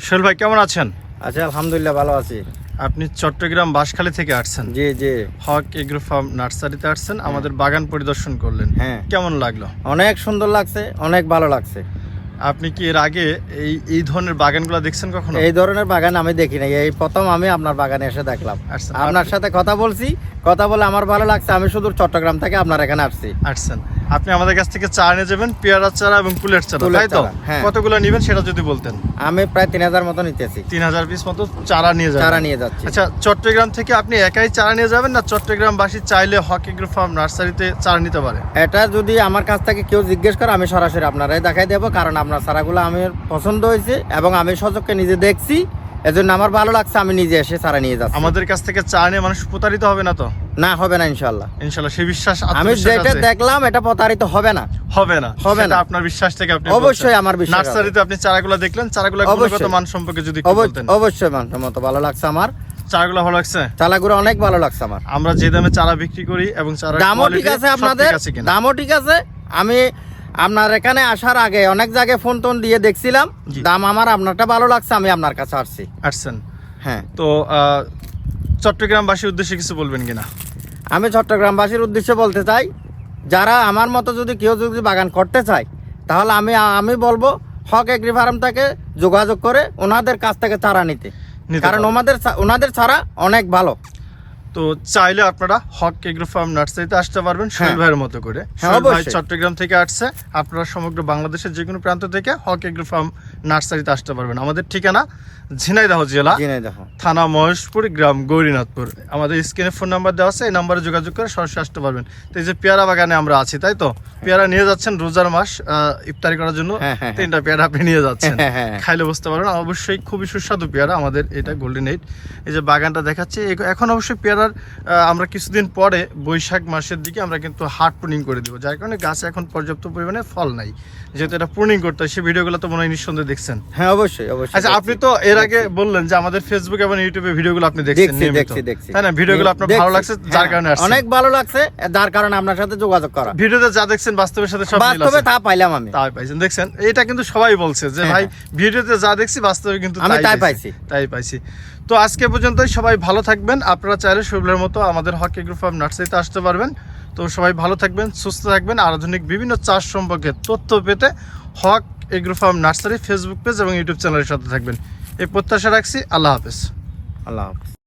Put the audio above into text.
সোহেল ভাই কেমন আছেন? আচ্ছা, আলহামদুলিল্লাহ ভালো আছি। আপনি চট্টগ্রাম বাঁশখালী থেকে আসছেন। জি জি। হক এগ্রো ফার্ম নার্সারিতে আসছেন, আমাদের বাগান পরিদর্শন করলেন। হ্যাঁ, কেমন লাগলো? অনেক সুন্দর লাগছে, অনেক ভালো লাগছে। আপনি কি এর আগে এই ধরনের বাগানগুলো দেখছেন কখনো? এই ধরনের বাগান আমি দেখি নাই, এই প্রথম আমি আপনার বাগানে এসে দেখলাম। আসছেন। আপনার সাথে কথা বলছি, কথা বলে আমার ভালো লাগছে। আমি শুধু চট্টগ্রাম থেকে আপনার এখানে আসছি। আসছেন। আপনি আমাদের কাছ থেকে চারা নিয়ে যাবেন, পেয়ারা চারা এবং কুলের চারা, কুলের তাই তো? চারা, হ্যাঁ। কতগুলো নেবেন সেটা যদি বলতেন। আমি প্রায় 3000 মতো নিতেছি। 3000 পিস মতো চারা নিয়ে যাবেন। চারা নিয়ে যাচ্ছি। আচ্ছা, চট্টগ্রাম থেকে আপনি একাই চারা নিয়ে যাবেন না চট্টগ্রামবাসী চাইলে হক এগ্রো ফার্ম নার্সারিতে চারা নিতে পারে? এটা যদি আমার কাছ থেকে কেউ জিজ্ঞেস করে আমি সরাসরি আপনারাই দেখাই দেবো, কারণ আপনার চারাগুলো আমার পছন্দ হয়েছে এবং আমি সচক্ষে নিজে দেখছি, এজন্য আমার ভালো লাগছে। আমি নিজে এসে চারা নিয়ে যাচ্ছি। আমাদের কাছ থেকে চারা নিয়ে মানুষ প্রতারিত হবে না তো? না, হবে না ইনশাল্লাহ। ইনশাআল্লাহ, সেই বিশ্বাস আমি আত্মবিশ্বাস যেটা আছে? দেখলাম এটা প্রতারিত হবে না। হবে না, হবে সেটা না। আপনার বিশ্বাস থেকে আপনি অবশ্যই বলছেন। আমার বিশ্বাস আছে। নার্সারিতে আপনি চারাগুলো দেখলেন, চারাগুলো গুণগত অবশ্যই। মান সম্পর্কে যদি একটু বলতেন। অবশ্যই মানসম্মত ভালো লাগছে আমার। চারাগুলো ভালো লাগছে? চারাগুলো অনেক ভালো লাগছে আমার। আমরা যে দামে চারা বিক্রি করি এবং চারার দামও ঠিক quality আছে, সব আপনাদের ঠিক আছে কিনা? দামও ঠিক আছে। আমি আপনার এখানে আসার আগে অনেক জায়গায় ফোন টোন দিয়ে দেখছিলাম, জি। দাম আমার আপনারটা ভালো লাগছে, আমি আপনার কাছে আসছি। আসছেন। হ্যাঁ, তো চট্টগ্রামবাসীর উদ্দেশ্যে কিছু বলবেন কিনা? আমি চট্টগ্রামবাসীর উদ্দেশ্যে বলতে চাই, যারা আমার মতো যদি কেউ যদি বাগান করতে চায়, তাহলে আমি বলবো হক এগ্রি ফার্ম থেকে যোগাযোগ করে ওনাদের কাছ থেকে চারা নিতে, কারণ ওনাদের চারা অনেক ভালো। তো চাইলে আপনারা হক এগ্রো ফার্ম নার্সারিতে আসতে পারবেন সোহেল হ্যাঁ। ভাইয়ের মতো করে। হ্যাঁ, সোহেল ভাই অবশ্যই। চট্টগ্রাম থেকে আসছে, আপনারা সমগ্র বাংলাদেশের যে কোনো প্রান্ত থেকে হক এগ্রো ফার্ম নার্সারিতে আসতে পারবেন। আমাদের ঠিকানা ঝিনাইদহ জেলা, দেখো থানা মহেশপুর, গ্রাম গৌরীনাথপুর। আমাদের স্ক্রিনে ফোন নাম্বার দেওয়া আছে, এই নাম্বারে যোগাযোগ করে সরাসরি আসতে পারবেন। তো এই যে পেয়ারা বাগানে আমরা আছি, তাই তো? পেয়ারা নিয়ে যাচ্ছেন রোজার মাস ইফতারি করার জন্য। হ্যাঁ, হ্যাঁ, 3টা পেয়ারা আপনি নিয়ে যাচ্ছেন। হ্যাঁ, হ্যাঁ। খাইলে বুঝতে পারবেন, অবশ্যই খুবই সুস্বাদু পেয়ারা আমাদের এটা গোল্ডেন এইট। এই যে বাগানটা দেখাচ্ছি, এখন অবশ্যই পেয়ারার আমরা কিছুদিন পরে বৈশাখ মাসের দিকে আমরা কিন্তু হার্ড প্রুনিং করে দিব, যার কারণে গাছে এখন পর্যাপ্ত পরিমাণে ফল নাই। যেহেতু এটা প্রুনিং করতে হয়, সেই ভিডিওগুলো তো মনে হয় নিঃসন্দেহে দেখছেন। হ্যাঁ, অবশ্যই অবশ্যই। আচ্ছা, আপনি তো এর আগে বললেন যে আমাদের ফেসবুক এবং ইউটিউবে ভিডিওগুলো আপনি দেখছেন নিয়মিত, দেখছি। তাই না? ভিডিওগুলো আপনার ভালো লাগছে, যার কারণে আসছেন। অনেক ভালো লাগছে, যার কারণে আপনার সাথে যোগাযোগ করা। ভিডিওতে যা দেখছেন বাস্তবের সাথে সব মিল বাস্তবে আছে? তা পাইলাম আমি। তাই পাইছেন, দেখছেন? এটা কিন্তু সবাই বলছে যে হ্যাঁ, ভাই ভিডিওতে যা দেখছি বাস্তবে কিন্তু আমি তাই তাই পাইছি। তো আজকে পর্যন্তই, সবাই ভালো থাকবেন। আপনারা চাইলে সোহেলের মতো আমাদের হক এগ্রো ফার্ম নার্সারিতে আসতে পারবেন। তো সবাই ভালো থাকবেন, সুস্থ থাকবেন। আর আধুনিক বিভিন্ন চাষ সম্পর্কে তথ্য পেতে Haque agro farm nursery Facebook page এবং ইউটিউব চ্যানেলের সাথে থাকবেন, এই প্রত্যাশা রাখছি। আল্লাহ হাফেজ। আল্লাহ হাফেজ।